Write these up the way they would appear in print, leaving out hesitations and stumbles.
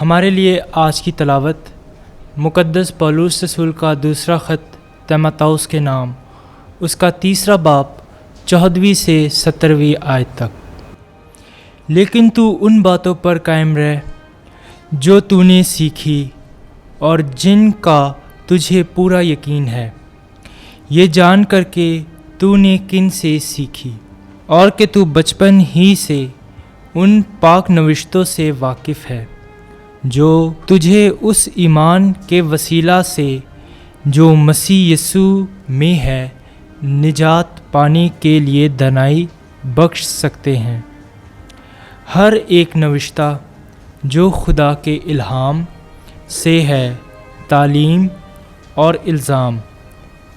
हमारे लिए आज की तलावत मुक़द्दस पौलुस रसूल का दूसरा ख़त तीमुथियुस के नाम, उसका 3 बाब 14वीं से 17वीं आयत तक। लेकिन तू उन बातों पर कायम रह जो तूने सीखी और जिनका तुझे पूरा यकीन है, ये जान कर के तूने किन से सीखी और कि तू बचपन ही से उन पाक नविश्तों से वाकिफ़ है जो तुझे उस ईमान के वसीला से जो मसीह यीशु में है निजात पाने के लिए दानाई बख्श सकते हैं। हर एक नविश्ता जो खुदा के इल्हाम से है तालीम और इल्ज़ाम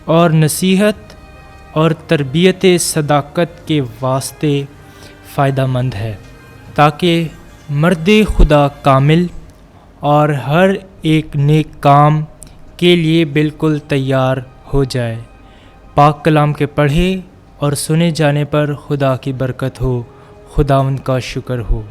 और नसीहत और तरबियत सदाकत के वास्ते फ़ायदामंद है, ताकि मर्द खुदा कामिल और हर एक नेक काम के लिए बिल्कुल तैयार हो जाए। पाक कलाम के पढ़े और सुने जाने पर खुदा की बरकत हो। खुदावंद का शुक्र हो।